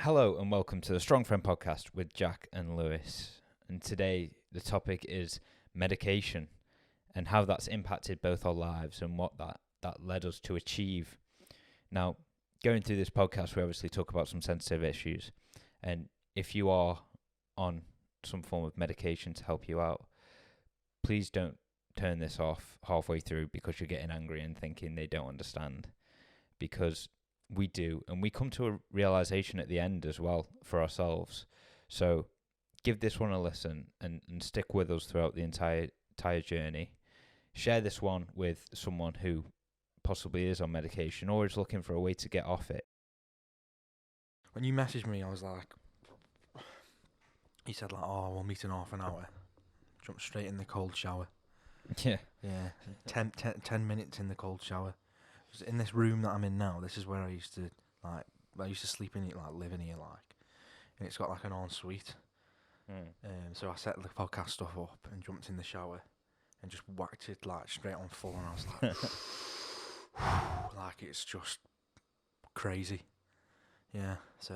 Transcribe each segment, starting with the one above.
Hello and welcome to the Strong Friend Podcast with Jack and Lewis. And today the topic is medication and how that's impacted both our lives and what that led us to achieve. Now, going through this podcast, we obviously talk about some sensitive issues. And if you are on some form of medication to help you out, please don't turn this off halfway through because you're getting angry and thinking they don't understand. Because we do, and we come to a realization at the end as well for ourselves. So give this one a listen and stick with us throughout the entire journey. Share this one with someone who possibly is on medication or is looking for a way to get off it. When you messaged me, I was like, he said like, oh, we'll meet in half an hour. Jumped straight in the cold shower. Yeah. Yeah, 10 minutes in the cold shower. In this room that I'm in now, this is where I used to sleep in it, like live in here, like, and it's got like an ensuite. So I set the podcast stuff up and jumped in the shower and just whacked it like straight on full, and I was like, like it's just crazy. Yeah, so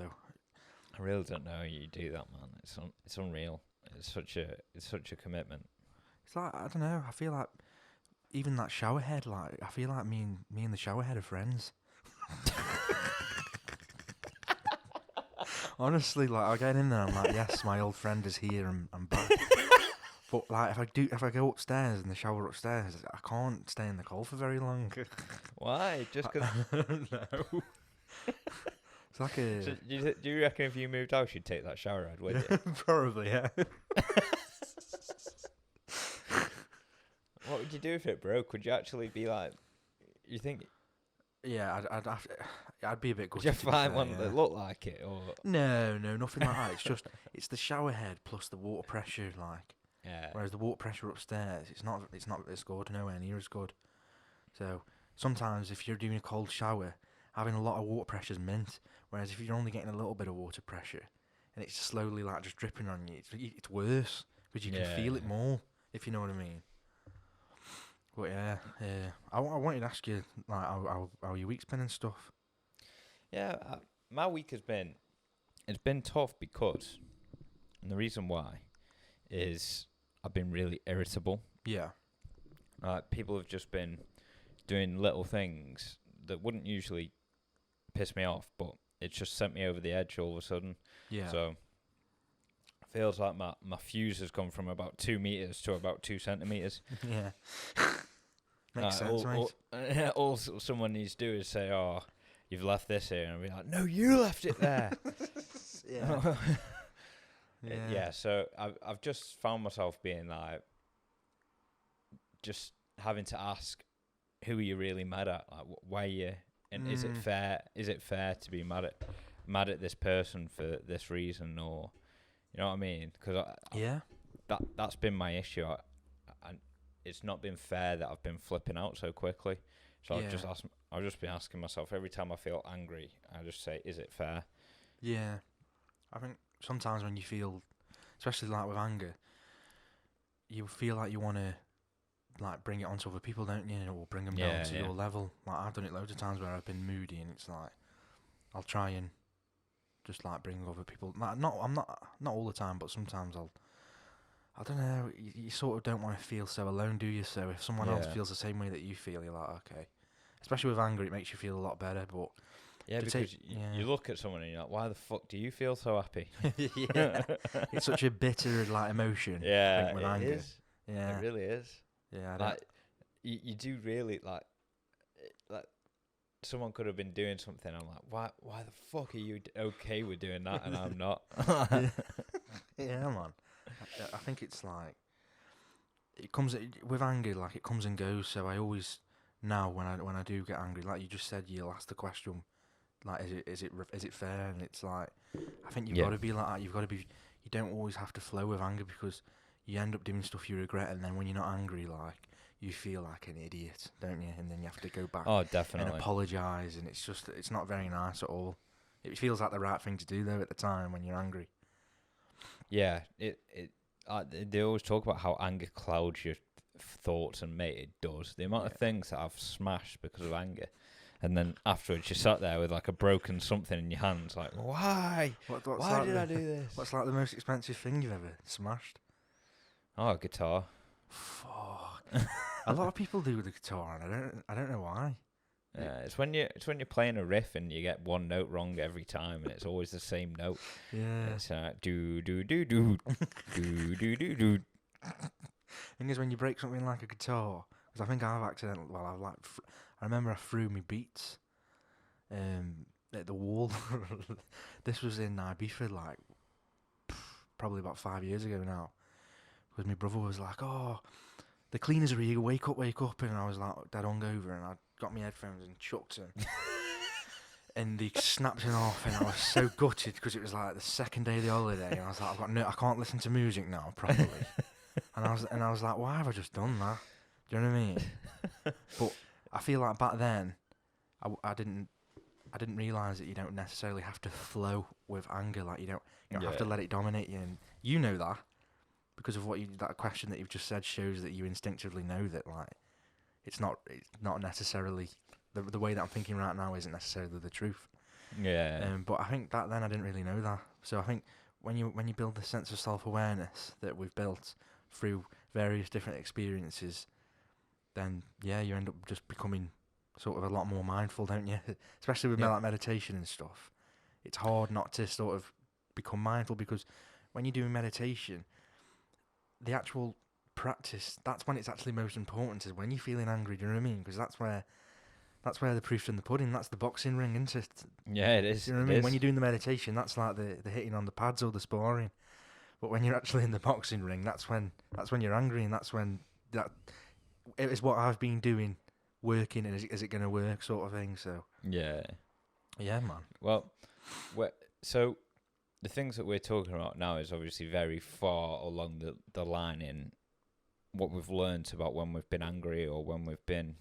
I really don't know how you do that, man. It's unreal. It's such a commitment. it's like, I don't know. I feel like even that shower head, like I feel like me and the shower head are friends. Honestly, like I get in there, I'm like, yes, my old friend is here, and I'm back. But like if I go upstairs in the shower upstairs, I can't stay in the cold for very long. Why? Just because? No. It's like a. So do you reckon if you moved house, you'd take that shower head with you? Probably, yeah. What would you do if it broke? Would you actually be like, you think? Yeah, I'd be a bit. Would you find one that looked like it, or? No, nothing like that. It's just it's the shower head plus the water pressure, like. Yeah. Whereas the water pressure upstairs, it's not as good, nowhere near as good. So sometimes if you're doing a cold shower, having a lot of water pressure is mint. Whereas if you're only getting a little bit of water pressure, and it's slowly like just dripping on you, it's worse because you can feel it more, if you know what I mean. But yeah, I wanted to ask you like how your week's been and stuff. Yeah, my week it's been tough because, and the reason why is I've been really irritable. Yeah. People have just been doing little things that wouldn't usually piss me off, but it's just sent me over the edge all of a sudden. Yeah. So it feels like my fuse has gone from about 2 meters to about 2 centimeters. Yeah. Makes sense, mate. All someone needs to do is say, "Oh, you've left this here," and I'll be like, "No, you left it there." Yeah. Yeah. So I've just found myself being like, just having to ask, who are you really mad at? Like, why are you? And is it fair? Is it fair to be mad at this person for this reason, or, you know what I mean? Because that's been my issue. And it's not been fair that I've been flipping out so quickly. So I've just been asking myself every time I feel angry. I just say, is it fair? Yeah. I think sometimes when you feel, especially like with anger, you feel like you want to like bring it onto other people, don't you? Or bring them down to your level. Like I've done it loads of times where I've been moody, and it's like I'll try and just like bring other people. Like not all the time, but sometimes I don't know. You sort of don't want to feel so alone, do you? So if someone else feels the same way that you feel, you're like, okay. Especially with anger, it makes you feel a lot better. But yeah, because you look at someone and you're like, why the fuck do you feel so happy? Yeah, it's such a bitter like emotion. Yeah, I think, with anger. Is. Yeah, it really is. Yeah, like you do really like someone could have been doing something. I'm like, why the fuck are you okay with doing that and I'm not? Yeah, man. I think it's like it comes with anger, like it comes and goes. So I always now when I do get angry, like you just said, you'll ask the question, like is it fair? And it's like I think you've got to be like that. You've got to be. You don't always have to flow with anger because you end up doing stuff you regret, and then when you're not angry, like you feel like an idiot, don't you? And then you have to go back and apologise, and it's not very nice at all. It feels like the right thing to do though at the time when you're angry. Yeah, they always talk about how anger clouds your thoughts, and mate, it does. The amount of things that I've smashed because of anger, And then afterwards, you sat there with like a broken something in your hands, like, why? What's Why like did I do this? What's like the most expensive thing you've ever smashed? Oh, a guitar. Fuck. A lot of people do with the guitar, and I don't know why. Yeah, it's when you're playing a riff and you get one note wrong every time, and it's always the same note. Yeah. It's do do do do do do do do. Thing is, when you break something like a guitar, because I think I've accidentally, well, I remember I threw my Beats at the wall. This was in Ibiza, like, probably about 5 years ago now. Because my brother was like, oh, the cleaners are here, wake up. And I was like, dead hungover, and I got my headphones and chucked them. And they snapped it off, and I was so gutted because it was like the second day of the holiday, and I was like, I can't listen to music now properly. and I was like, why have I just done that? Do you know what I mean? But I feel like back then, I didn't realise that you don't necessarily have to flow with anger. Like you don't have to let it dominate you, and you know that because of that question that you've just said shows that you instinctively know that like it's not necessarily the way that I'm thinking right now isn't necessarily the truth. Yeah. But I think back then I didn't really know that. So I think when you build the sense of self-awareness that we've built through various different experiences, then yeah, you end up just becoming sort of a lot more mindful, don't you? Especially with like meditation and stuff. It's hard not to sort of become mindful because when you're doing meditation, the actual practice, that's when it's actually most important, is when you're feeling angry, do you know what I mean? Because that's where the proof's in the pudding. That's the boxing ring, isn't it? Yeah, it is. Do you know what I mean? When you're doing the meditation, that's like the hitting on the pads or the sparring. But when you're actually in the boxing ring, that's when you're angry, and that's when that it is what I've been doing, working, and is it going to work, sort of thing. So yeah, man. Well, so the things that we're talking about now is obviously very far along the line in what we've learned about when we've been angry or when we've been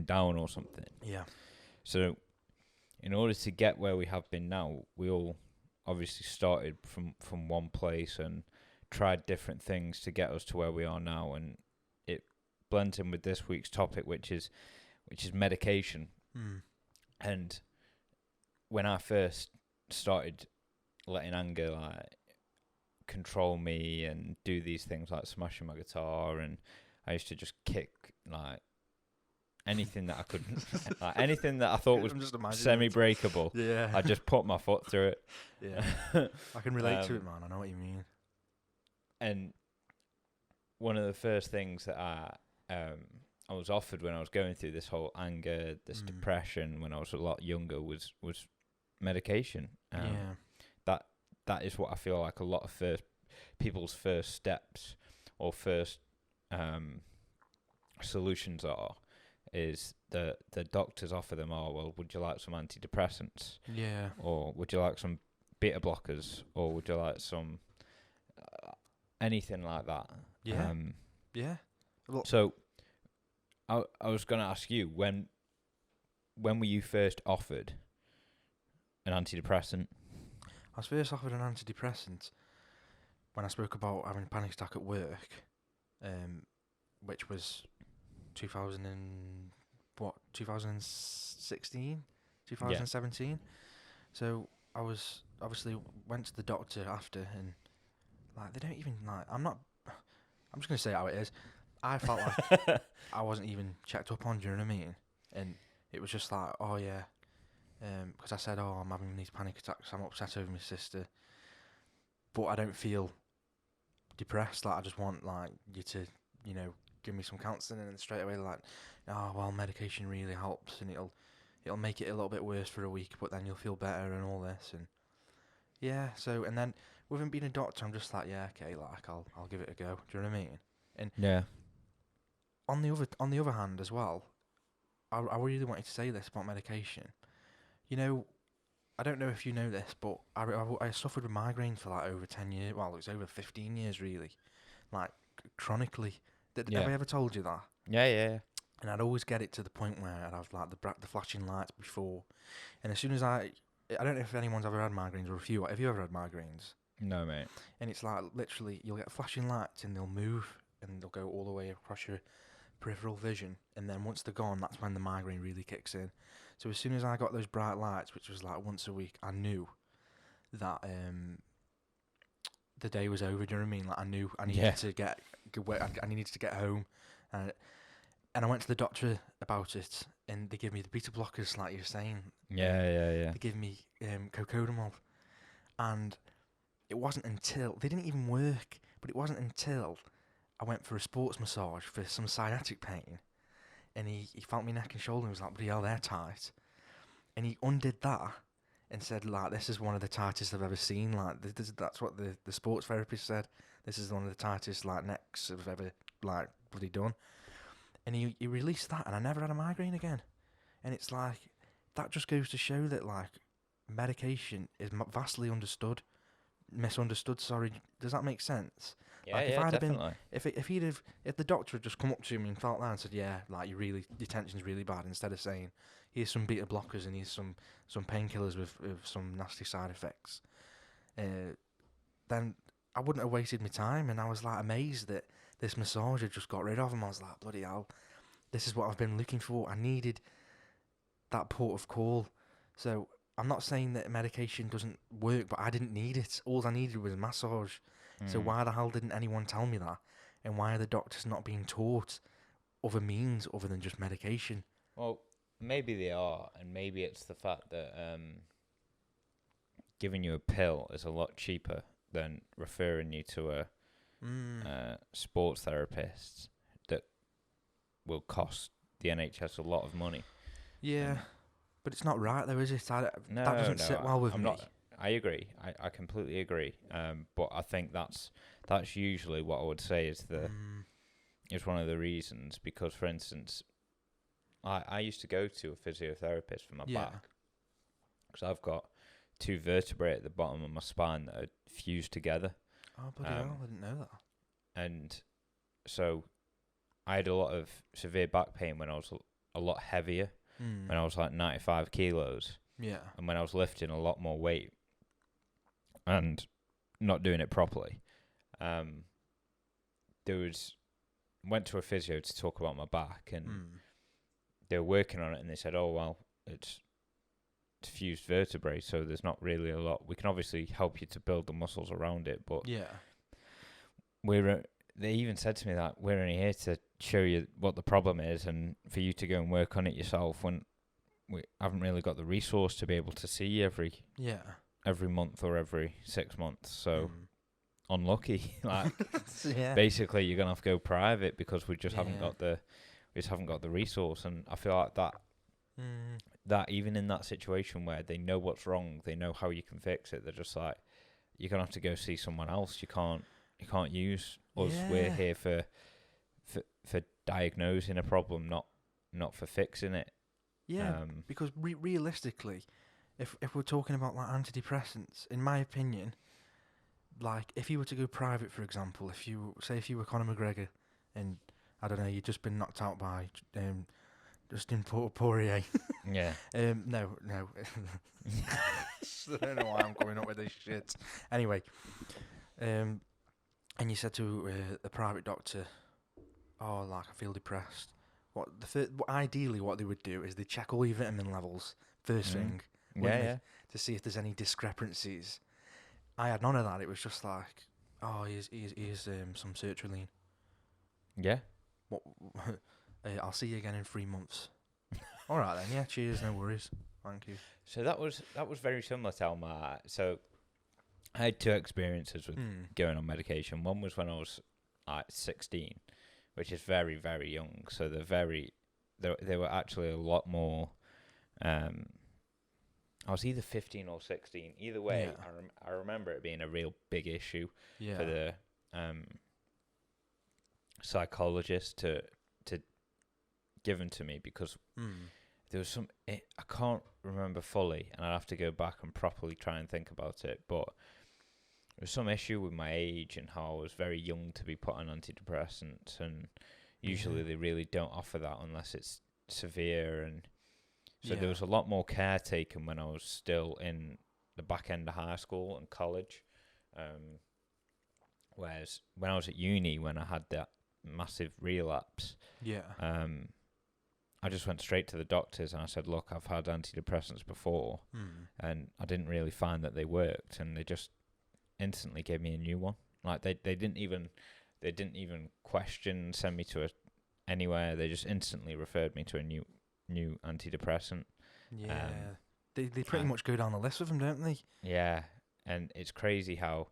down or something. Yeah. So, in order to get where we have been now, we all obviously started from one place and tried different things to get us to where we are now, and it blends in with this week's topic, which is medication. And when I first started letting anger like control me and do these things like smashing my guitar, and I used to just kick like anything that I could, like anything that I thought was semi-breakable. Yeah. I just put my foot through it. Yeah. I can relate to it, man. I know what you mean. And one of the first things that I was offered when I was going through this whole anger, this depression, when I was a lot younger, was medication. That is what I feel like a lot of people's first steps or first solutions are. Is the doctors offer them, well, would you like some antidepressants? Yeah. Or would you like some beta blockers? Or would you like some anything like that? Yeah. Yeah. Well, so I was going to ask you, when were you first offered an antidepressant? I was first offered an antidepressant when I spoke about having a panic attack at work, which was 2016, 2017. Yeah. So I was obviously went to the doctor after, and like they don't even like. I'm just gonna say how it is. I felt like I wasn't even checked up on. Do you know what I mean? And it was just like, oh yeah, because I said, oh, I'm having these panic attacks. I'm upset over my sister, but I don't feel depressed. Like I just want like you to, give me some counselling, and then straight away like, oh well, medication really helps, and it'll make it a little bit worse for a week, but then you'll feel better and all this, and yeah. So and then with him being a doctor, I'm just like, yeah, okay, like I'll give it a go. Do you know what I mean? And yeah. On the other hand as well, I really wanted to say this about medication. I don't know if you know this, but I suffered with migraines for like over 10 years. Well, it's over 15 years really, like chronically. Have I ever told you that? Yeah. And I'd always get it to the point where I'd have like the flashing lights before, and as soon as I don't know if anyone's ever had migraines or a few. Have you ever had migraines? No, mate. And it's like literally you'll get flashing lights and they'll move and they'll go all the way across your peripheral vision, and then once they're gone, that's when the migraine really kicks in. So as soon as I got those bright lights, which was like once a week, I knew that the day was over. Do you know what I mean? Like I knew I needed Yeah. to get I needed to get home, and I went to the doctor about it, and they gave me the beta blockers, like you were saying. Yeah. They gave me cocodamol, and it wasn't until they didn't even work, but it wasn't until I went for a sports massage for some sciatic pain, and he felt my neck and shoulder and was like, "Bloody hell, they're tight," and he undid that and said, like, this is one of the tightest I've ever seen. Like, that's what the sports therapist said. This is one of the tightest, like, necks I've ever, like, bloody done. And he released that, and I never had a migraine again. And it's like, that just goes to show that, like, medication is vastly misunderstood, sorry. Does that make sense? Yeah, Like, if yeah, I'd have been, definitely. if the doctor had just come up to me and felt that and said, yeah, like, your tension's really bad, instead of saying, here's some beta blockers and here's some painkillers with some nasty side effects, then I wouldn't have wasted my time. And I was like amazed that this massager just got rid of them. I was like, bloody hell, this is what I've been looking for. I needed that port of call. So I'm not saying that medication doesn't work, but I didn't need it. All I needed was massage. So why the hell didn't anyone tell me that? And why are the doctors not being taught other means other than just medication? Well, maybe they are, and maybe it's the fact that giving you a pill is a lot cheaper than referring you to a sports therapist that will cost the NHS a lot of money. Yeah, but it's not right though, is it? No, that doesn't sit well with me. I agree. I completely agree. But I think that's usually what I would say is is one of the reasons. Because, for instance, I used to go to a physiotherapist for my back, because I've got 2 vertebrae at the bottom of my spine that are fused together. Oh, bloody hell, I didn't know that. And so I had a lot of severe back pain when I was a lot heavier, when I was like 95 kilos. Yeah. And when I was lifting a lot more weight and not doing it properly. Went to a physio to talk about my back, and they were working on it, and they said, oh, well, it's fused vertebrae, so there's not really a lot. We can obviously help you to build the muscles around it, but they even said to me that we're only here to show you what the problem is and for you to go and work on it yourself, when we haven't really got the resource to be able to see you every month or every 6 months. So unlucky. Like basically you're gonna have to go private because we just haven't got the resource. And I feel like that even in that situation where they know what's wrong, they know how you can fix it, they're just like, you're gonna have to go see someone else. You can't use us. We're here for diagnosing a problem, not for fixing it. Because realistically, if we're talking about like antidepressants, in my opinion, like if you were to go private, for example, if you were Conor McGregor and I don't know, you'd just been knocked out by Justin Poirier. Yeah. No. I don't know why I'm coming up with this shit. Anyway, and you said to a private doctor, oh, like I feel depressed. Ideally, what they would do is they check all your vitamin levels first thing, to see if there's any discrepancies. I had none of that. It was just like, oh, here's some sertraline. Yeah. What? I'll see you again in 3 months. All right then. Yeah. Cheers. No worries. Thank you. So that was very similar to Elmar. So I had 2 experiences with going on medication. One was when I was 16, which is very, very young. So they were actually a lot more. I was either 15 or 16. Either way, I remember it being a real big issue for the psychologist to give them to me, because there was I can't remember fully, and I'd have to go back and properly try and think about it, but there was some issue with my age and how I was very young to be put on antidepressants, and usually they really don't offer that unless it's severe. And so there was a lot more care taken when I was still in the back end of high school and college. Whereas when I was at uni, when I had that massive relapse, Yeah. I just went straight to the doctors and I said, look, I've had antidepressants before, and I didn't really find that they worked, and they just instantly gave me a new one. Like they didn't even question, send me to anywhere. They just instantly referred me to a new antidepressant. Yeah. They pretty much go down the list with them, don't they? Yeah, and it's crazy how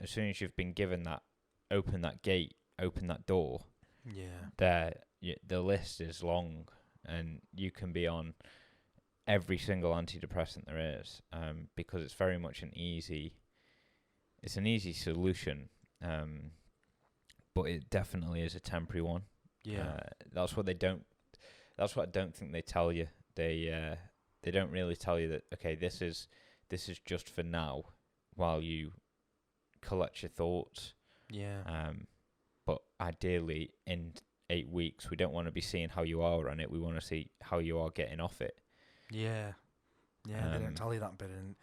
as soon as you've been given that, open that gate, open that door, yeah, the list is long, and you can be on every single antidepressant there is, because it's very much an easy solution, but it definitely is a temporary one. Yeah. That's what I don't think they tell you. They don't really tell you that, okay, this is just for now while you collect your thoughts. Yeah. But ideally in 8 weeks, we don't want to be seeing how you are on it. We want to see how you are getting off it. Yeah. Yeah, they don't tell you that bit, and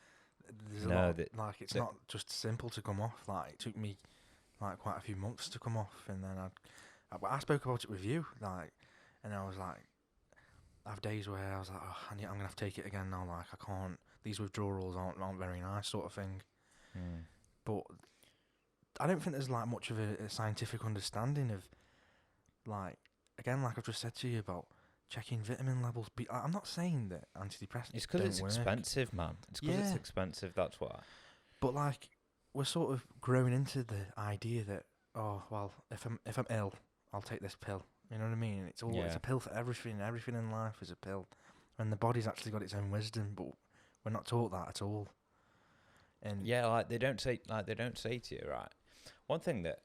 there's a No, lot of, like, it's not just simple to come off. Like, it took me like quite a few months to come off, and then I spoke about it with you, like, and I was like, I have days where I was like, oh, I'm gonna have to take it again now. Like, I can't. These withdrawals aren't very nice, sort of thing. But I don't think there's like much of a scientific understanding of, like, again, like I've just said to you about checking vitamin levels. I'm not saying that antidepressants It's because it's expensive, man. It's because it's expensive. That's why. But like, we're sort of growing into the idea that, oh well, if I'm ill, I'll take this pill. You know what I mean? It's a pill for everything. Everything in life is a pill, and the body's actually got its own wisdom. But we're not taught that at all. And yeah, like they don't say to you, right. One thing that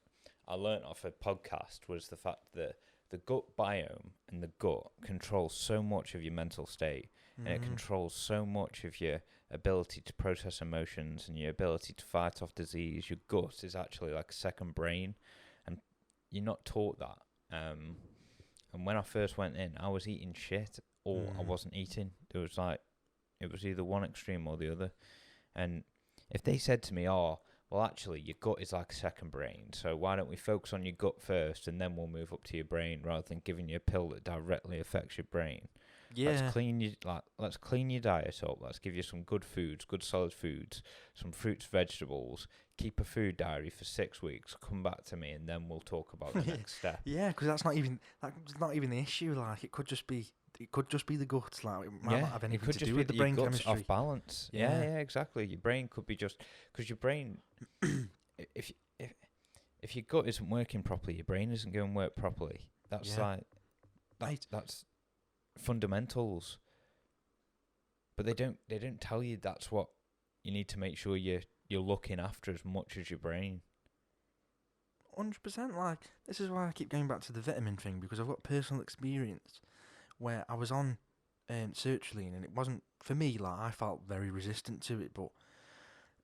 I learnt off a podcast was the fact that the gut biome and the gut controls so much of your mental state, and it controls so much of your ability to process emotions and your ability to fight off disease. Your gut is actually like a second brain, and you're not taught that. And when I first went in, I was eating shit, or I wasn't eating. It was either one extreme or the other. And if they said to me, oh, well, actually, your gut is like a second brain, so why don't we focus on your gut first, and then we'll move up to your brain, rather than giving you a pill that directly affects your brain. yeah, Let's clean your diet up. Let's give you some good foods, good solid foods, some fruits, vegetables. Keep a food diary for 6 weeks. Come back to me, and then we'll talk about the next step. yeah, because that's not even the issue. Like, it could just be the gut. Like, it might not have anything to do with the brain chemistry. Off balance. Yeah, exactly. Your brain could be just because your brain, if your gut isn't working properly, your brain isn't going to work properly. That's that's fundamentals. But they don't tell you that's what you need to make sure you're looking after as much as your brain. 100%. Like, this is why I keep going back to the vitamin thing, because I've got personal experience where I was on sertraline, and it wasn't for me. Like, I felt very resistant to it, but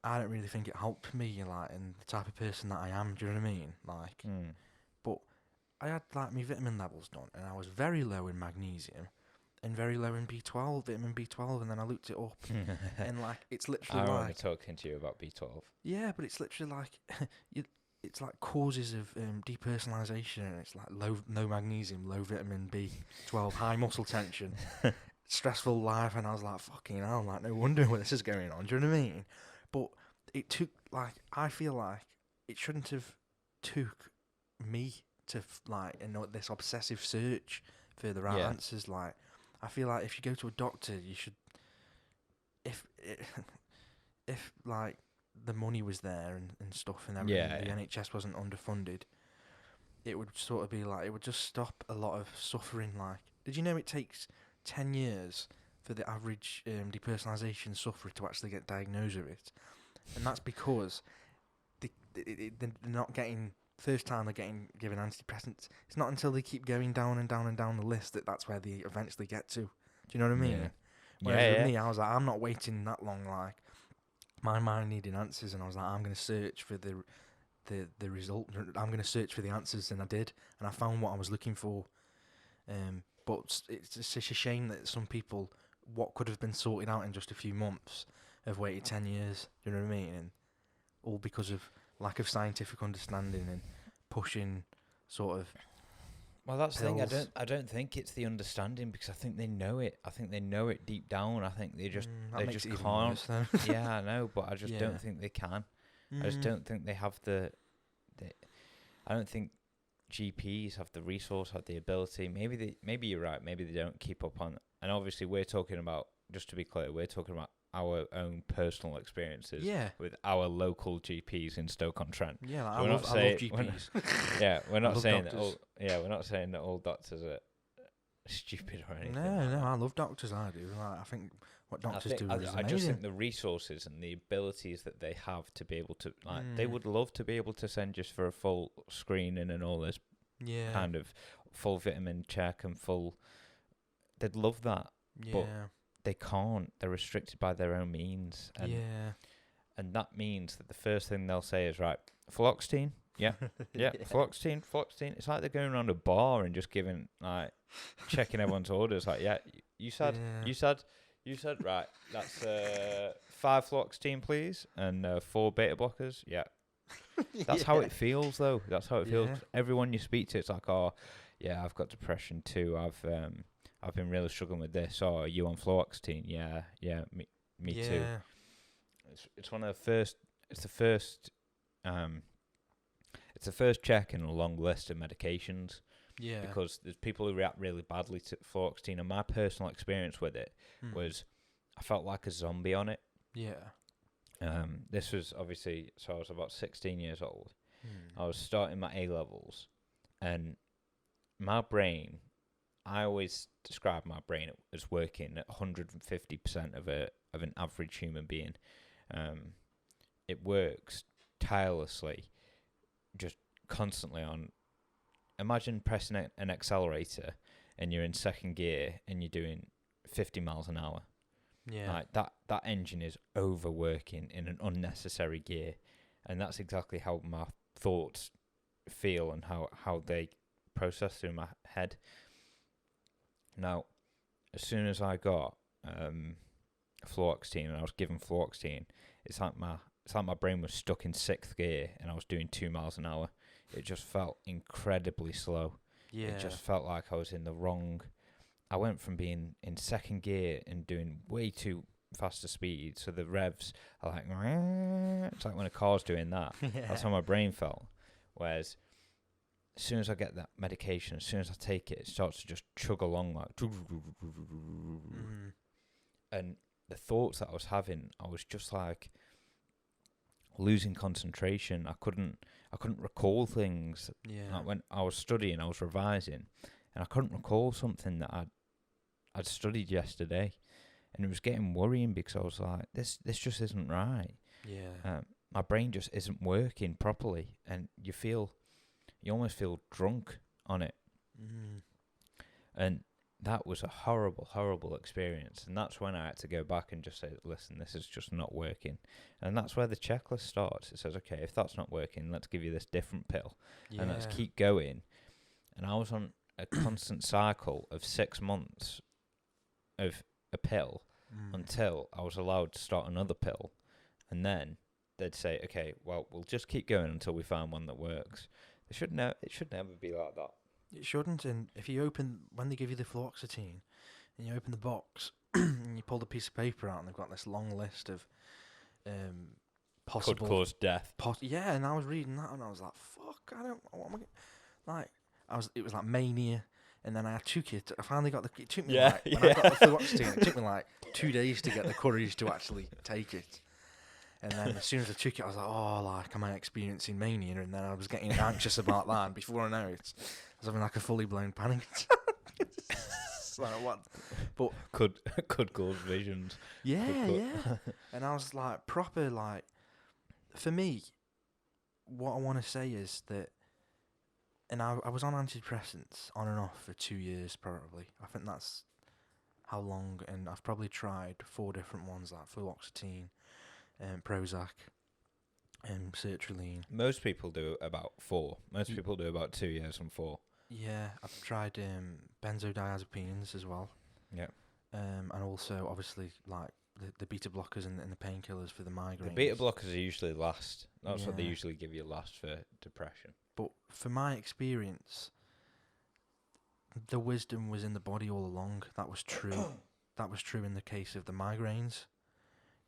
I don't really think it helped me. Like, and the type of person that I am, do you know what I mean? Like, but I had like my vitamin levels done, and I was very low in magnesium and very low in vitamin B12, and then I looked it up, and like, it's literally I remember talking to you about B12. Yeah, but it's literally like it's like causes of depersonalization, and it's like no magnesium, low vitamin B12, high muscle tension, stressful life, and I was like, fucking hell, like, no wonder where this is going on. Do you know what I mean? But it took, like, I feel like it shouldn't have took me to this obsessive search for the right answers. Like, I feel like if you go to a doctor, you should, if like the money was there and stuff, and everything, the NHS wasn't underfunded, it would sort of be like, it would just stop a lot of suffering. Like, did you know it takes 10 years for the average depersonalization sufferer to actually get diagnosed with it? And that's because they're not getting, first time they're getting given antidepressants, it's not until they keep going down and down and down the list that's where they eventually get to. Do you know what I mean? Yeah. Whereas with me, I was like, I'm not waiting that long. Like, my mind needed answers, and I was like, I'm going to search for the result. I'm going to search for the answers, and I did, and I found what I was looking for. But it's just a shame that some people, what could have been sorted out in just a few months, have waited 10 years. Do you know what I mean? And all because of lack of scientific understanding and pushing sort of Well, that's the thing. pills. I don't think it's the understanding, because I think they know it. I think they know it deep down. I think they just That makes it even can't. worse then. Yeah, I know, but I just Yeah. don't think they can. I just don't think they have the. I don't think GPs have the resource, have the ability. Maybe you're right. Maybe they don't keep up on. And obviously, we're talking about. Just to be clear, we're talking about our own personal experiences Yeah. with our local GPs in Stoke-on-Trent. Yeah, like, So I we're love not saying- GPs. Yeah, we're not love saying that. doctors. We're not saying that all doctors are stupid or anything. No, like no, that. I love doctors. I do. Like, I think what doctors do is I amazing. just think the resources and the abilities that they have to be able to, they would love to be able to send just for a full screening and all this yeah, kind of full vitamin check and full. They'd love that, yeah, they can't. They're restricted by their own means, and yeah. and that means that the first thing they'll say is, right, fluoxetine. Yeah, fluoxetine. It's like they're going around a bar and just giving, like, checking everyone's orders. Like, yeah, you said, right, that's 5 fluoxetine, please, and 4 beta blockers. Yeah, that's how it feels, though. That's how it feels. Yeah. Everyone you speak to, it's like, oh, yeah, I've got depression too. I've been really struggling with this. Oh, are you on fluoxetine? Yeah, me too. It's one of the first. It's the first. It's the first check in a long list of medications. Yeah. Because there's people who react really badly to fluoxetine, and my personal experience with it was, I felt like a zombie on it. Yeah. This was obviously, so I was about 16 years old. I was starting my A levels, and my brain, I always describe my brain as working at 150% of an average human being. It works tirelessly, just constantly on. Imagine pressing an accelerator and you're in second gear and you're doing 50 miles an hour. Yeah. Like that engine is overworking in an unnecessary gear, and that's exactly how my thoughts feel and how they process through my head. Now, as soon as I got fluoxetine and I was given fluoxetine, it's like my brain was stuck in 6th gear and I was doing 2 miles an hour. It just felt incredibly slow. Yeah. It just felt like I was in the wrong. I went from being in 2nd gear and doing way too faster speed, so the revs are like, it's like when a car's doing that. Yeah. That's how my brain felt. Whereas as soon as I get that medication, as soon as I take it, it starts to just chug along like. And the thoughts that I was having, I was just like losing concentration. I couldn't recall things. Yeah. Like when I was studying, I was revising, and I couldn't recall something that I'd studied yesterday, and it was getting worrying because I was like, this just isn't right. Yeah. My brain just isn't working properly, and you almost feel drunk on it. And that was a horrible, horrible experience. And that's when I had to go back and just say, listen, this is just not working. And that's where the checklist starts. It says, okay, if that's not working, let's give you this different pill. Yeah. And let's keep going. And I was on a constant cycle of 6 months of a pill until I was allowed to start another pill. And then they'd say, okay, well, we'll just keep going until we find one that works. It should never be like that. It shouldn't. And if you when they give you the fluoxetine, and you open the box, and you pull the piece of paper out, and they've got this long list of possible Could cause death. Yeah, and I was reading that, and I was like, "Fuck, I don't. What am I like?" It was like mania, and then I took it. I finally got it took me when I got the fluoxetine, it took me like 2 days to get the courage to actually take it. And then as soon as I took it, I was like, "Oh, like, am I experiencing mania?" And then I was getting anxious about that. And before I know it, I was having like a fully blown panic attack. Like, what? But could cause visions. Yeah, yeah. And I was like, proper, like, for me, what I want to say is that, and I was on antidepressants on and off for 2 years probably. I think that's how long, and I've probably tried 4 different ones, like fluoxetine, Prozac, and sertraline. Most people do about 4. Most people do about 2 years and 4. Yeah, I've tried benzodiazepines as well. Yeah. And also, obviously, like, the beta blockers and the painkillers for the migraines. The beta blockers are usually last. That's what they Yeah. usually give you last for depression. But for my experience, the wisdom was in the body all along. That was true. That was true in the case of the migraines,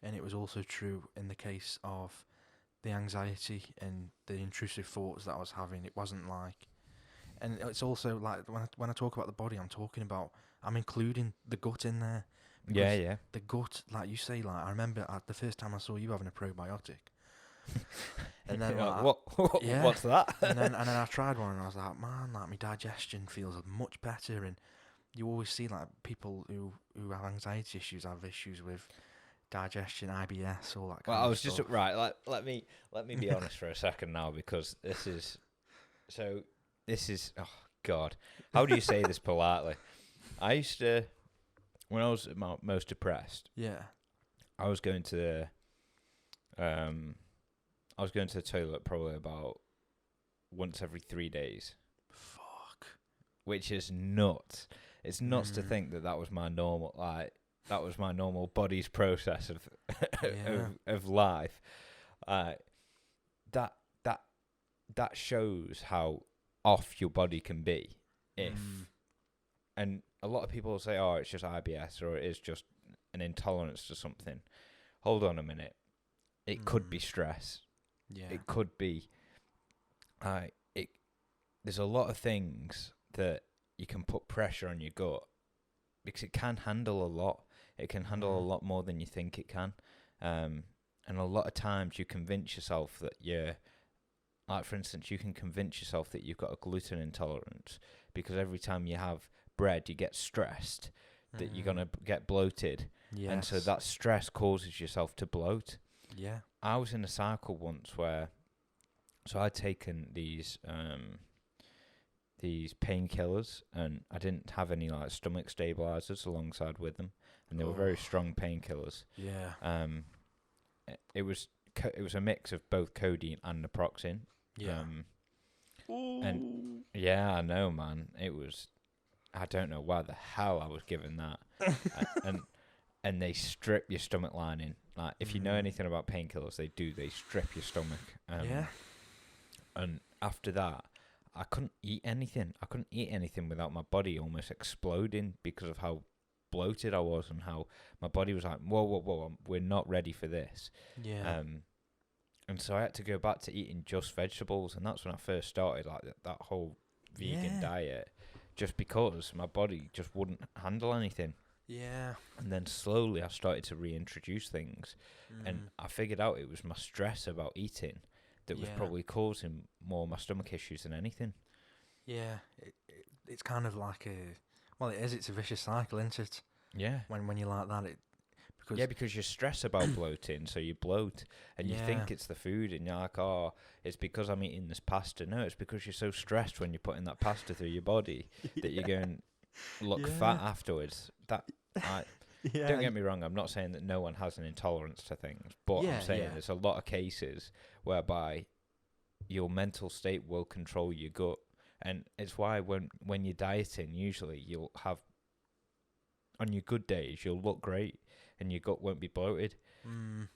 and it was also true in the case of the anxiety and the intrusive thoughts that I was having. It wasn't like, and it's also like when I talk about the body, I'm including the gut in there. Yeah, Because yeah. the gut, like you say, like I remember the first time I saw you having a probiotic, and then like, yeah, What's that? and then I tried one and I was like, man, like my digestion feels much better. And you always see like people who have anxiety issues have issues with digestion, IBS, all that Well, kind I of was just stuff. right. Let me be honest for a second now, because this is so. This is, oh God. How do you say this politely? I used to, when I was most depressed, Yeah. I was going to the toilet probably about once every 3 days, Fuck. which is nuts. It's nuts to think that was my normal, that was my normal body's process of Yeah. of life. That that that shows how off your body can be if, and a lot of people will say, oh, it's just IBS or it is just an intolerance to something. Hold on a minute. It could be stress. Yeah. It could be, it. There's a lot of things that you can put pressure on your gut because it can handle a lot. It can handle a lot more than you think it can. And a lot of times you convince yourself that like for instance, you can convince yourself that you've got a gluten intolerance because every time you have bread, you get stressed that you're going to get bloated. Yes. And so that stress causes yourself to bloat. Yeah. I was in a cycle once where, so I'd taken these painkillers, and I didn't have any like stomach stabilizers alongside with them, and they were very strong painkillers. Yeah. It was a mix of both codeine and naproxen. Yeah. And yeah, I know, man. It was, I don't know why the hell I was given that. And they strip your stomach lining. Like, if you know anything about painkillers, they strip your stomach. Yeah. And after that, I couldn't eat anything. I couldn't eat anything without my body almost exploding because of how bloated I was and how my body was like, whoa, we're not ready for this. Yeah. And so I had to go back to eating just vegetables, and that's when I first started like that whole vegan diet, just because my body just wouldn't handle anything. Yeah. And then slowly I started to reintroduce things, and I figured out it was my stress about eating that was probably causing more of my stomach issues than anything. Yeah. It's kind of like well, it is. It's a vicious cycle, isn't it? Yeah. When you're like that, because you stress about bloating, so you bloat, and you think it's the food, and you're like, oh, it's because I'm eating this pasta. No, it's because you're so stressed when you're putting that pasta through your body that you're going look fat afterwards. Don't get me wrong, I'm not saying that no one has an intolerance to things, but I'm saying there's a lot of cases whereby your mental state will control your gut, and it's why when you're dieting, usually you'll have, on your good days, you'll look great and your gut won't be bloated. And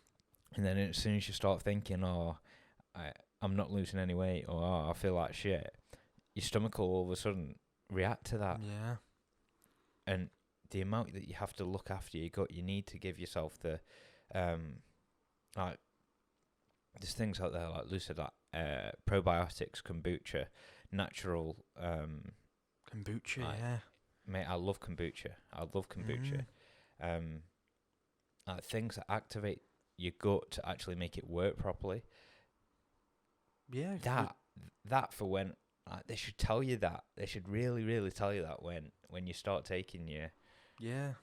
then as soon as you start thinking, oh, I'm not losing any weight, or oh, I feel like shit, your stomach will all of a sudden react to that. Yeah. And the amount that you have to look after your gut, you need to give yourself the, like, there's things out there like Lucid, like probiotics, kombucha, natural. Kombucha, Mate, I love kombucha. Things that activate your gut to actually make it work properly. Yeah. That for when, they should tell you that. They should really, really tell you that when you start taking your. Yeah.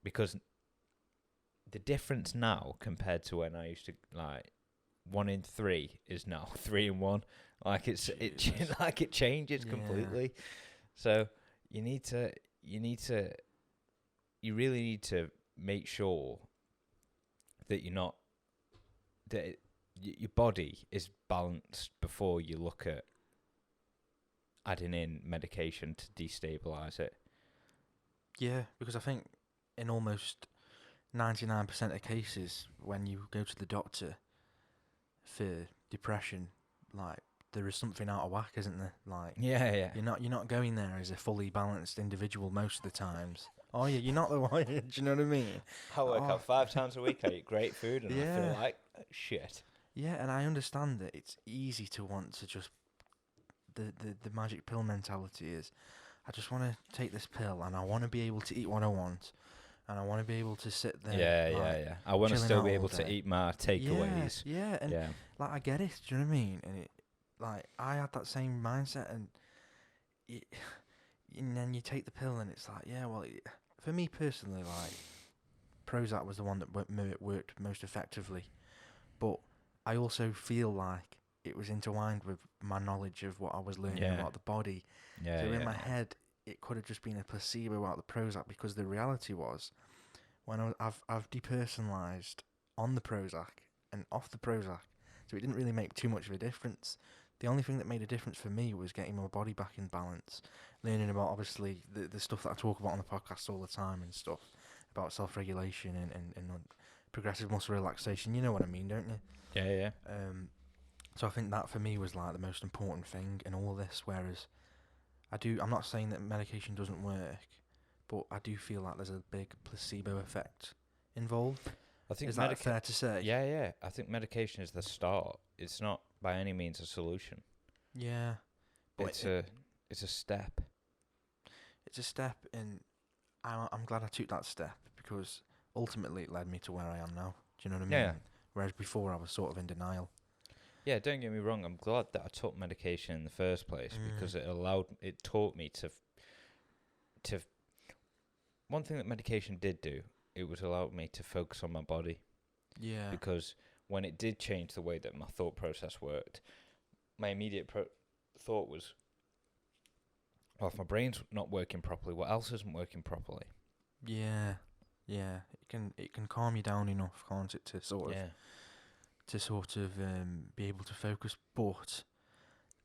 Because the difference now compared to when I used to, like, 1 in 3 is now 3 in 1. Like it changes completely. So you really need to make sure that your body is balanced before you look at adding in medication to destabilize it. Yeah, because I think in almost 99% of cases, when you go to the doctor for depression, like there is something out of whack, isn't there? Like, Yeah. you're not going there as a fully balanced individual most of the times. Oh yeah, you're not the one. Do you know what I mean? I work Oh, out 5 times a week. I eat great food, and I feel yeah, like shit. yeah, and I understand that it's easy to want to just the magic pill mentality is, I just want to take this pill and I want to be able to eat what I want, and I want to be able to sit there like Yeah. I want to chilling still out be all able to day. eat my Yeah, takeaways. yeah, and Yeah. like I get it. Do you know what I mean? And it, like I had that same mindset, and it, and then you take the pill, and it's like, yeah, well, for me personally, like Prozac was the one that worked most effectively, but I also feel like it was intertwined with my knowledge of what I was learning Yeah. about the body. Yeah. So in Yeah. my head, it could have just been a placebo out the Prozac, because the reality was, when I've depersonalized on the Prozac and off the Prozac, so it didn't really make too much of a difference. The only thing that made a difference for me was getting my body back in balance, learning about obviously the stuff that I talk about on the podcast all the time and stuff about self-regulation and progressive muscle relaxation. You know what I mean, don't you? Yeah. So I think that for me was like the most important thing in all this. Whereas I'm not saying that medication doesn't work, but I do feel like there's a big placebo effect involved. I think Is that fair to say? Yeah. I think medication is the start. It's not by any means a solution. Yeah. But It's a step. it's a step, and I'm glad I took that step, because ultimately it led me to where I am now. Do you know what I mean? Yeah. Whereas before I was sort of in denial. Yeah, don't get me wrong. I'm glad that I took medication in the first place because it taught me to. One thing that medication did do, it was allow me to focus on my body. Yeah. Because when it did change the way that my thought process worked, my immediate thought was, well, if my brain's not working properly, what else isn't working properly? Yeah. Yeah. It can calm you down enough, can't it, to sort of be able to focus. But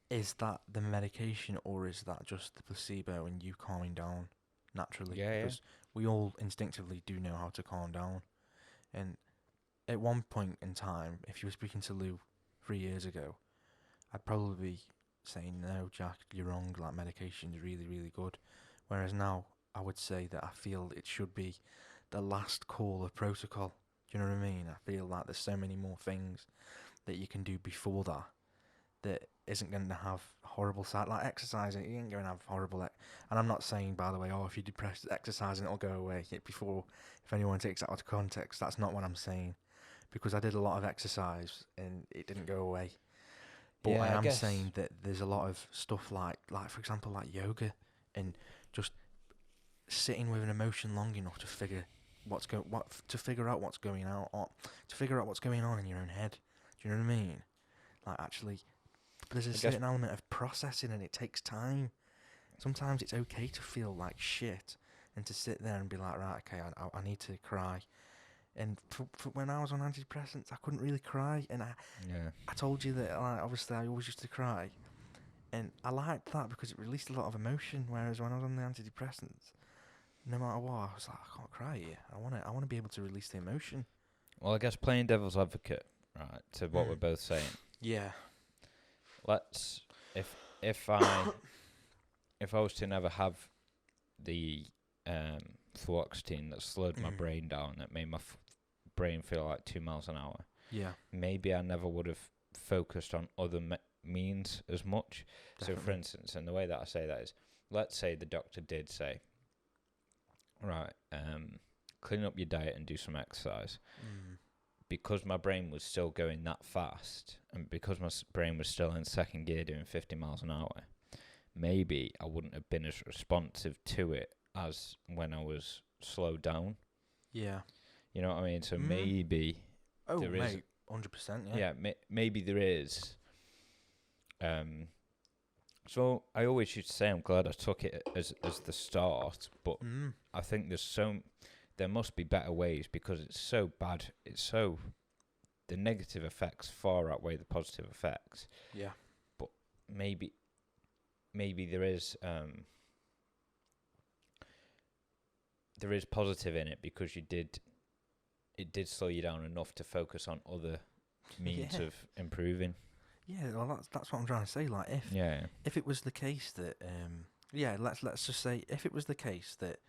is that the medication, or is that just the placebo and you calming down naturally? Yeah. Because we all instinctively do know how to calm down. And at one point in time, if you were speaking to Lou 3 years ago, I'd probably be saying, no, Jack, you're wrong, like medication's really, really good. Whereas now, I would say that I feel it should be the last call of protocol. Do you know what I mean? I feel like there's so many more things that you can do before that isn't going to have horrible side, like exercising. You ain't going to have horrible and I'm not saying, by the way, if you're depressed, exercising it'll go away. Before, if anyone takes that out of context, that's not what I'm saying, because I did a lot of exercise and it didn't go away. But Yeah, I am guess. saying that there's a lot of stuff like for example, like yoga, and just sitting with an emotion long enough to figure to figure out what's going on, or to figure out what's going on in your own head. Do you know what I mean? Like, actually, there's a certain element of processing, and it takes time. Sometimes it's okay to feel like shit and to sit there and be like, right, okay, I need to cry. And for when I was on antidepressants, I couldn't really cry, and I told you that obviously I always used to cry, and I liked that because it released a lot of emotion. Whereas when I was on the antidepressants, no matter what, I was like, I can't cry here. I want to be able to release the emotion. Well, I guess playing devil's advocate, right, to what we're both saying. Yeah. Let's if I was to never have the fluoxetine that slowed my brain down, that made my brain feel like 2 miles an hour. Yeah. Maybe I never would have focused on other means as much. Definitely. So, for instance, and the way that I say that is, let's say the doctor did say, right, clean up your diet and do some exercise. Because my brain was still going that fast, and because my brain was still in second gear doing 50 miles an hour, maybe I wouldn't have been as responsive to it as when I was slowed down. Yeah. You know what I mean? So maybe there is... 100%, yeah. Maybe there is. So I always used to say I'm glad I took it as the start, but I think there must be better ways, because it's so bad. The negative effects far outweigh the positive effects. Yeah. But maybe there is positive in it, because it did slow you down enough to focus on other means of improving. Yeah, well, that's what I'm trying to say. Like, Yeah. if it was the case that, yeah, let's just say if it was the case that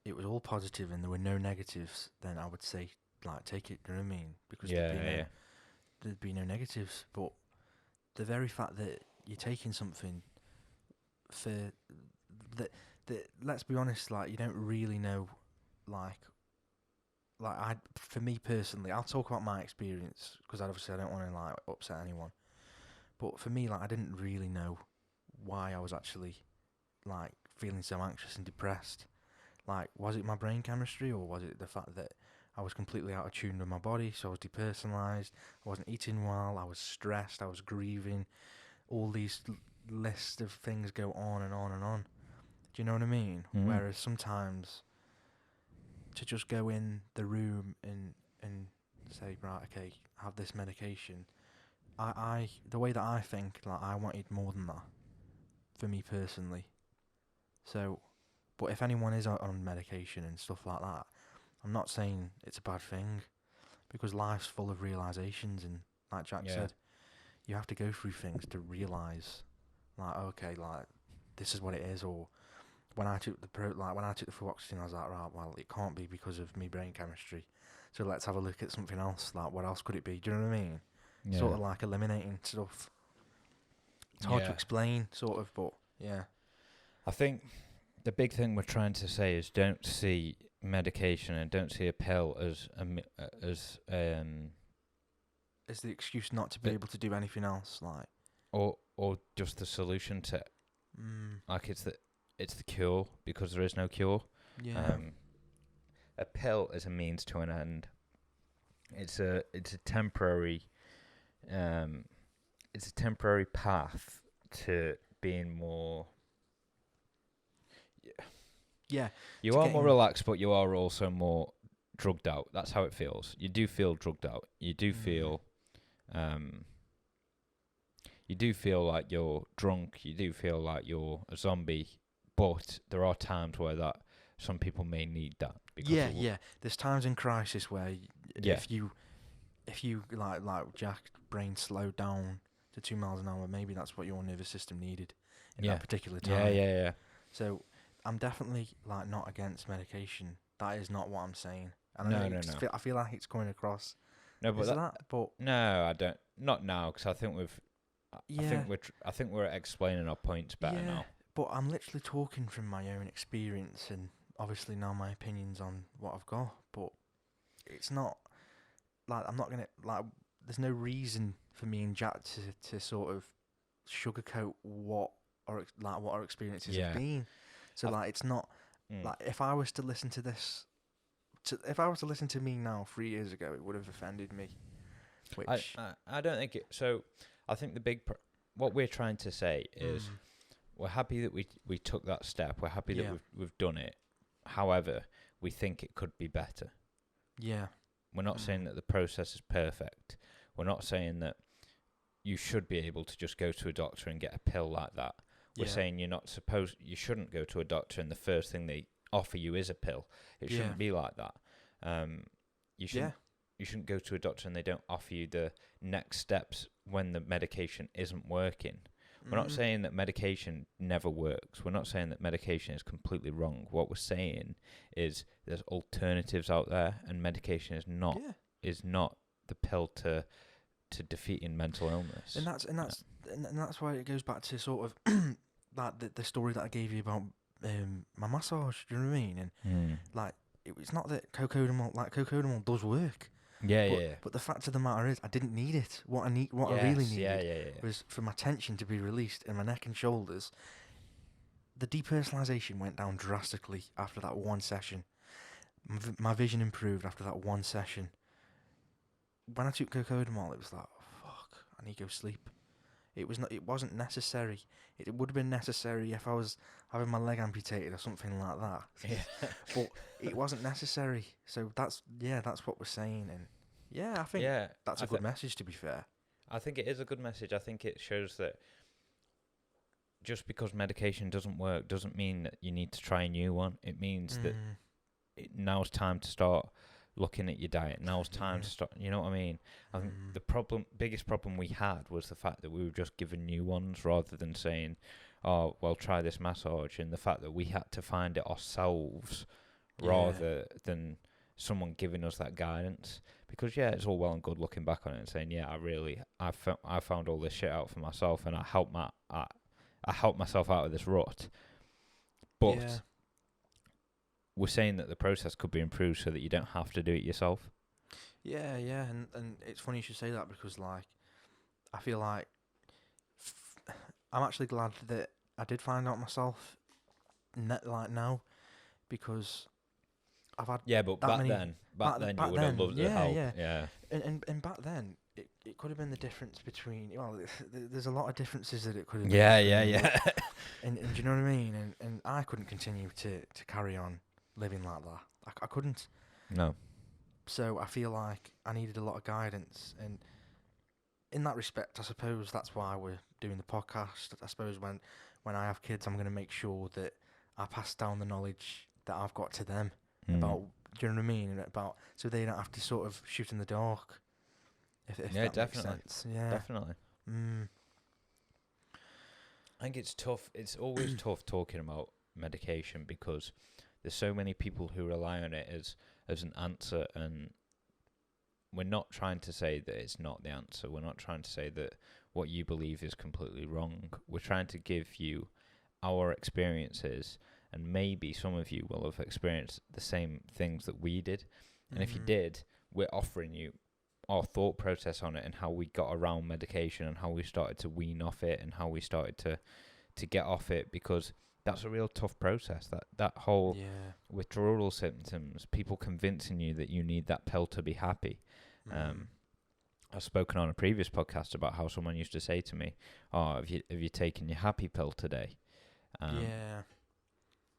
it was all positive and there were no negatives, then I would say like take it. Do you know what I mean? Because Yeah, yeah. there'd be no negatives. But the very fact that you're taking something for that let's be honest, like you don't really know, like for me personally, I'll talk about my experience because obviously I don't want to like upset anyone. But for me, like I didn't really know why I was actually like feeling so anxious and depressed. Like, was it my brain chemistry or was it the fact that I was completely out of tune with my body? So I was depersonalized. I wasn't eating well. I was stressed. I was grieving. All these lists of things go on and on and on. Do you know what I mean? Mm. Whereas sometimes to just go in the room and say, right, okay, have this medication. I the way that I think, like I wanted more than that for me personally. So, but if anyone is on medication and stuff like that, I'm not saying it's a bad thing because life's full of realizations and like Jack said, you have to go through things to realize, like okay, like this is what it is. Or when I took the fluoxetine, I was like, right, well, it can't be because of me brain chemistry. So let's have a look at something else. Like, what else could it be? Do you know what I mean? Yeah. Sort of like eliminating stuff. It's hard to explain, sort of, but yeah. I think the big thing we're trying to say is don't see medication and don't see a pill as Is the excuse not to be able to do anything else, like or just the solution to like it's the cure, because there is no cure. yeah. A pill is a means to an end. It's a temporary path to being more. Yeah. You are more relaxed, but you are also more drugged out. That's how it feels. You do feel drugged out. You do feel like you're drunk. You do feel like you're a zombie. But there are times where that some people may need that. Yeah. There's times in crisis where if you like Jack brain slowed down to 2 miles an hour, maybe that's what your nervous system needed in that particular time. Yeah. So I'm definitely like not against medication. That is not what I'm saying. And No. I feel like it's coming across. No, but But no, I don't. Not now, because I think we've. yeah. I think we're explaining our points better now. But I'm literally talking from my own experience and obviously now my opinions on what I've got. But it's not like I'm not gonna like. There's no reason for me and Jack to sort of sugarcoat what our experiences have been. So like it's not like if I was to listen to this, if I was to listen to me now 3 years ago, it would have offended me. Which I don't think it. So I think the big what we're trying to say is we're happy that we took that step. We're happy that we've done it. However, we think it could be better. Yeah. We're not saying that the process is perfect. We're not saying that you should be able to just go to a doctor and get a pill like that. We're saying you shouldn't go to a doctor and the first thing they offer you is a pill. It shouldn't be like that. You shouldn't go to a doctor and they don't offer you the next steps when the medication isn't working. We're not saying that medication never works. We're not saying that medication is completely wrong. What we're saying is there's alternatives out there, and medication is not the pill to defeating mental illness. And that's why it goes back to sort of like the story that I gave you about my massage. Do you know what I mean? And like it's not that cocodamol does work. But the fact of the matter is, I didn't need it. What I really needed was for my tension to be released in my neck and shoulders. The depersonalization went down drastically after that one session. My vision improved after that one session. When I took cocodamol, it was like, oh, fuck, I need to go sleep. It wasn't necessary. It would have been necessary if I was having my leg amputated or something like that. Yeah. But it wasn't necessary. So that's what we're saying. And I think that's a good message, to be fair. I think it is a good message. I think it shows that just because medication doesn't work doesn't mean that you need to try a new one. It means that now's time to start looking at your diet. Now's time to start. You know what I mean? I think the biggest problem we had was the fact that we were just given new ones rather than saying, "Oh, well, try this massage," and the fact that we had to find it ourselves rather than someone giving us that guidance. Because it's all well and good looking back on it and saying, "Yeah, I found all this shit out for myself, and I helped myself out of this rut." But we're saying that the process could be improved so that you don't have to do it yourself. Yeah, and it's funny you should say that because like I feel like I'm actually glad that I did find out myself now because I've had But that back many then you would have then, loved the help. Yeah. And back then it could have been the difference between there's a lot of differences that it could have been. Yeah. And do you know what I mean? And I couldn't continue to carry on living like that. I couldn't. No. So I feel like I needed a lot of guidance, and in that respect, I suppose that's why we're doing the podcast. I suppose when I have kids, I'm going to make sure that I pass down the knowledge that I've got to them about, do you know what I mean? And about, so they don't have to sort of shoot in the dark. If that definitely. makes sense. Yeah, Definitely. I think it's tough. It's always tough talking about medication because there's so many people who rely on it as an answer, and we're not trying to say that it's not the answer. We're not trying to say that what you believe is completely wrong. We're trying to give you our experiences, and maybe some of you will have experienced the same things that we did. And if you did, we're offering you our thought process on it and how we got around medication and how we started to wean off it and how we started to get off it, because that's a real tough process. That whole withdrawal symptoms, people convincing you that you need that pill to be happy. I've spoken on a previous podcast about how someone used to say to me, "Oh, have you taken your happy pill today?"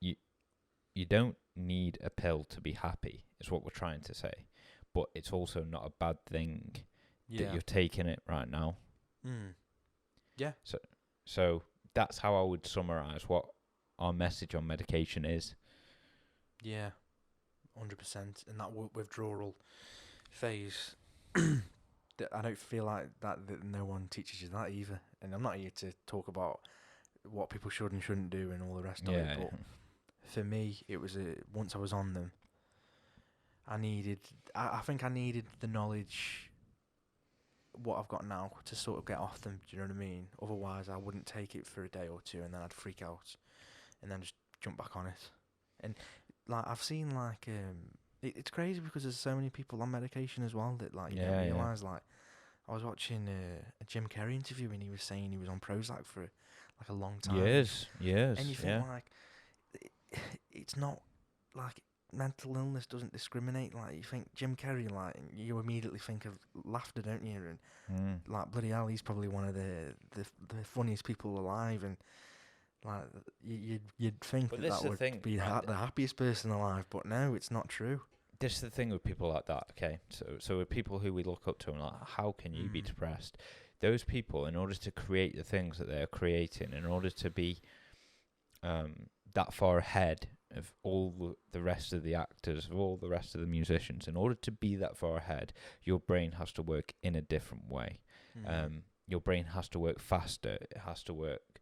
You don't need a pill to be happy, is what we're trying to say. But it's also not a bad thing that you're taking it right now. Yeah. So that's how I would summarize what our message on medication is. Yeah, 100%. In that withdrawal phase, I don't feel like that no one teaches you that either. And I'm not here to talk about what people should and shouldn't do and all the rest of it. But for me, it was once I was on them, I think I needed the knowledge, what I've got now, to sort of get off them. Do you know what I mean? Otherwise, I wouldn't take it for a day or two, and then I'd freak out, and then just jump back on it. And like I've seen, like it's crazy because there's so many people on medication as well that like you don't realise. Like I was watching a Jim Carrey interview, and he was saying he was on Prozac for like a long time. Yes. And you think like it's not like mental illness doesn't discriminate. Like you think Jim Carrey, like you immediately think of laughter, don't you? And like bloody hell, he's probably one of the funniest people alive. And like you'd think that would be the happiest person alive, but no, it's not true. This is the thing with people like that. Okay, so with people who we look up to and like, how can you be depressed? Those people, in order to create the things that they're creating, in order to be that far ahead of all the rest of the actors, of all the rest of the musicians, in order to be that far ahead, your brain has to work in a different way. Your brain has to work faster. It has to work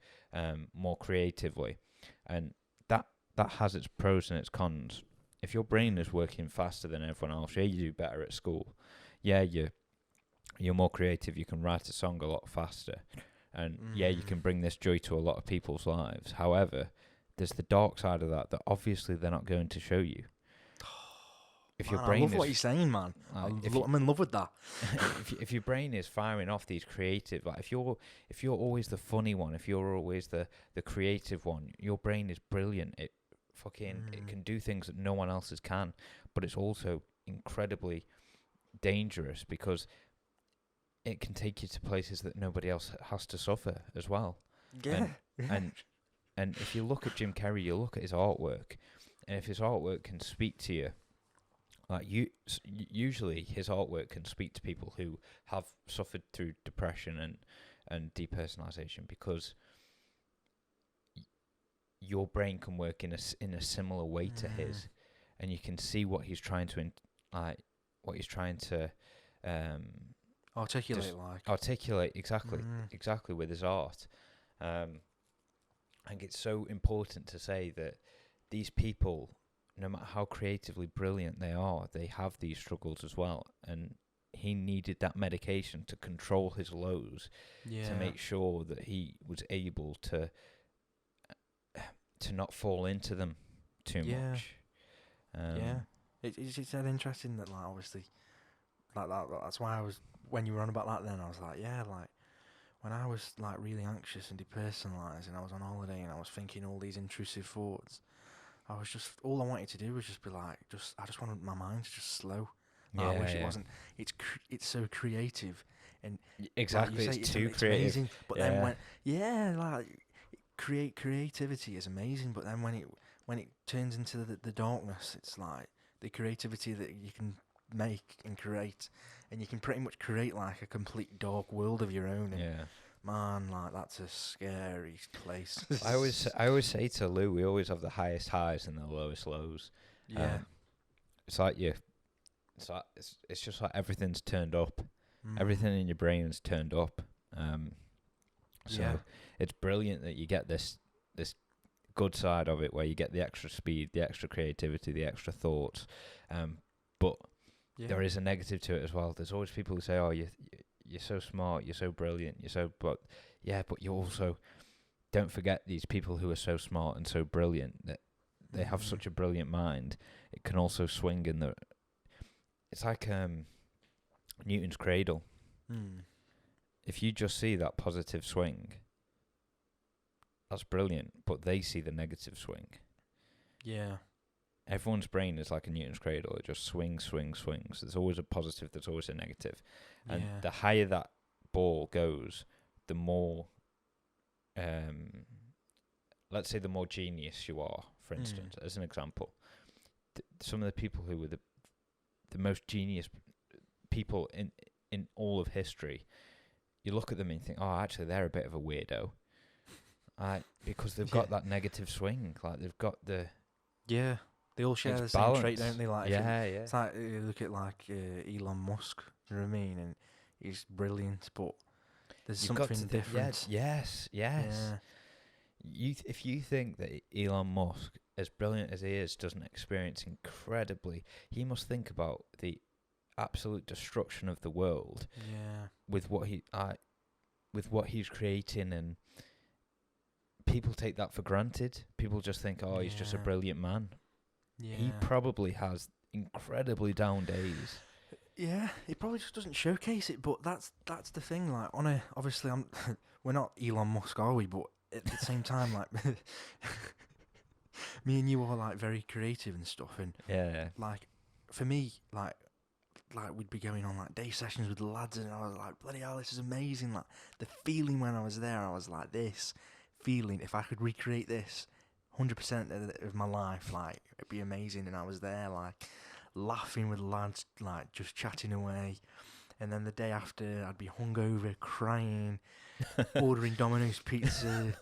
more creatively, and that has its pros and its cons. If your brain is working faster than everyone else, you do better at school. You're more creative. You can write a song a lot faster, and you can bring this joy to a lot of people's lives. However, there's the dark side of that obviously they're not going to show you. If your brain I love what you're saying, man. I'm in love with that. if your brain is firing off these creative, like if you're always the funny one, if you're always the creative one, your brain is brilliant. It can do things that no one else's can, but it's also incredibly dangerous because it can take you to places that nobody else has to suffer as well. And if you look at Jim Carrey, you look at his artwork, and if his artwork can speak to you, like usually his artwork can speak to people who have suffered through depression and depersonalization, because your brain can work in a similar way to his, and you can see what he's trying to like what he's trying to Articulate just like. articulate exactly Mm. exactly with his art. I think it's so important to say that these people, no matter how creatively brilliant they are, they have these struggles as well. And he needed that medication to control his lows, Yeah. to make sure that he was able to not fall into them too Yeah. much. Yeah. It's that interesting that, like, obviously, like that's why I was, when you were on about that then, I was like, yeah, like, when I was, like, really anxious and depersonalised and I was on holiday and I was thinking all these intrusive thoughts, I was just, all I wanted to do was just be like, I just wanted my mind to just slow. Like, I wish it wasn't. It's so creative, and Exactly, like you say, it's too it's creative. amazing. But then like creativity is amazing. But then when it turns into the darkness, it's like the creativity that you can make and create, and you can pretty much create like a complete dark world of your own. And man, like, that's a scary place. I always say to Lou, we always have the highest highs and the lowest lows. Yeah. It's like it's just like everything's turned up. Mm. Everything in your brain's turned up. So Yeah. it's brilliant that you get this good side of it, where you get the extra speed, the extra creativity, the extra thoughts. But there is a negative to it as well. There's always people who say, "Oh, you're so smart, you're so brilliant, but you also don't forget these people who are so smart and so brilliant that they have such a brilliant mind. It can also swing in the. It's like Newton's cradle. Mm. If you just see that positive swing, that's brilliant, but they see the negative swing. Yeah. Everyone's brain is like a Newton's cradle. It just swings. There's always a positive, there's always a negative. And the higher that ball goes, the more, let's say the more genius you are, for instance, as an example. Some of the people who were the most genius people in all of history, you look at them and you think, oh, actually, they're a bit of a weirdo. Because they've got that negative swing. Like, they've got the... Yeah. They all share the balance. same trait, don't they? Like, yeah. It's like, you look at, like, Elon Musk, you know what I mean? And he's brilliant, but there's something different. Yes. Yeah. If you think that Elon Musk, as brilliant as he is, doesn't experience incredibly... He must think about the absolute destruction of the world. Yeah. With what he's creating, and people take that for granted. People just think, oh, he's just a brilliant man. Yeah. He probably has incredibly down days. Yeah, he probably just doesn't showcase it, but that's the thing. Like, obviously, we're not Elon Musk, are we? But at the same time, like, me and you are, like, very creative and stuff, and like, for me, like we'd be going on, like, day sessions with the lads, and I was like, bloody hell, this is amazing. Like, the feeling when I was there, I was like, this feeling, if I could recreate this 100% of my life, like, it'd be amazing. And I was there, like, laughing with lads, like, just chatting away. And then the day after, I'd be hungover, crying, ordering Domino's pizza,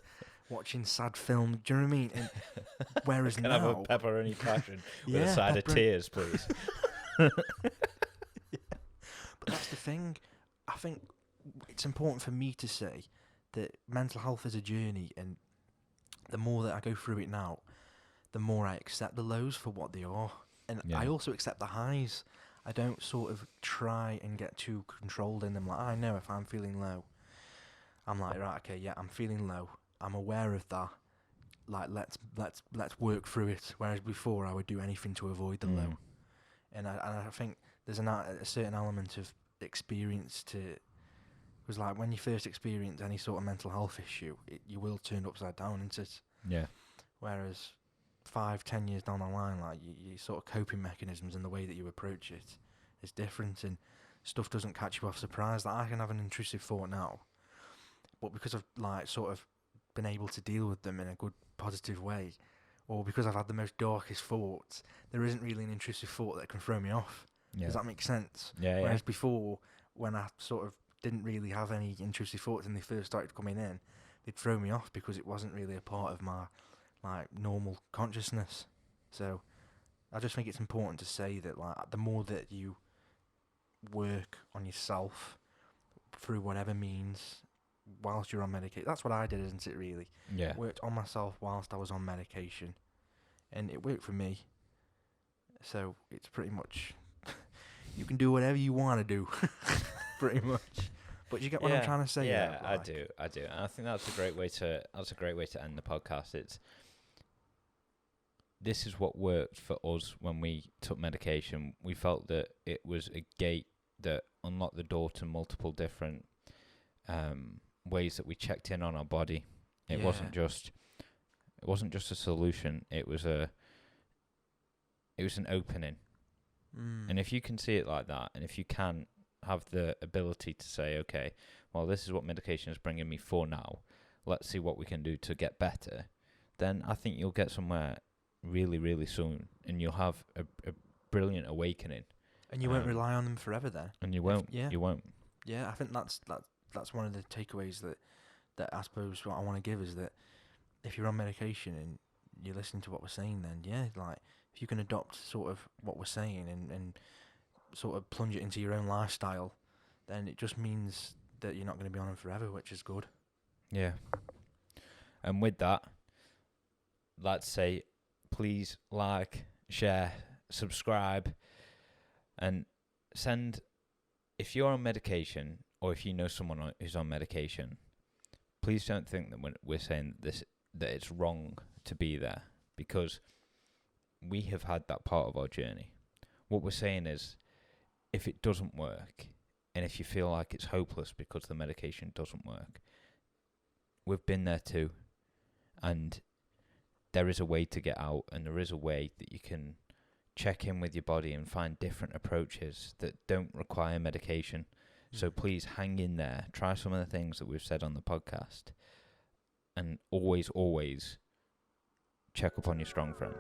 watching sad film. Do you know what I mean? And whereas Can now, I have a pepperoni passion with a side of tears, please? But that's the thing. I think it's important for me to say that mental health is a journey, and the more that I go through it now, the more I accept the lows for what they are. And I also accept the highs. I don't sort of try and get too controlled in them. Like, I know if I'm feeling low, I'm like, right, okay, yeah, I'm feeling low. I'm aware of that. Like, let's work through it. Whereas before, I would do anything to avoid the low. And I think there's a certain element of experience to... Because, like, when you first experience any sort of mental health issue, you will turn upside down, isn't it? Yeah. Whereas 5-10 years down the line, like, your sort of coping mechanisms and the way that you approach it is different, and stuff doesn't catch you off surprise. Like, I can have an intrusive thought now, but because I've, like, sort of been able to deal with them in a good, positive way, or because I've had the most darkest thoughts, there isn't really an intrusive thought that can throw me off. Yeah. Does that make sense? Yeah. Whereas before, when I sort of didn't really have any intrusive thoughts and they first started coming in, they'd throw me off because it wasn't really a part of my, like, normal consciousness. So I just think it's important to say that, like, the more that you work on yourself through whatever means whilst you're on medication. That's what I did, isn't it, really? Yeah. Worked on myself whilst I was on medication, and it worked for me. So it's pretty much, you can do whatever you want to do, pretty much. But you get what I'm trying to say? Yeah, though, I like, do. And I think that's a great way to end the podcast. This is what worked for us when we took medication. We felt that it was a gate that unlocked the door to multiple different ways that we checked in on our body. It wasn't just a solution. It was an opening. And if you can see it like that, and if you can have the ability to say, okay, well, this is what medication is bringing me for now, let's see what we can do to get better, then I think you'll get somewhere really, really soon, and you'll have a brilliant awakening. And you won't rely on them forever then. And you won't. You won't. Yeah, I think that's one of the takeaways that I suppose what I want to give is that if you're on medication and you're listening to what we're saying, then yeah, like, if you can adopt sort of what we're saying and sort of plunge it into your own lifestyle, then it just means that you're not going to be on them forever, which is good. Yeah. And with that, let's say, please like, share, subscribe, and send, if you're on medication or if you know someone who's on medication, please don't think that when we're saying this that it's wrong to be there, because we have had that part of our journey. What we're saying is, if it doesn't work, and if you feel like it's hopeless because the medication doesn't work, we've been there too, and there is a way to get out, and there is a way that you can check in with your body and find different approaches that don't require medication. So please hang in there, try some of the things that we've said on the podcast, and always check up on your strong friend.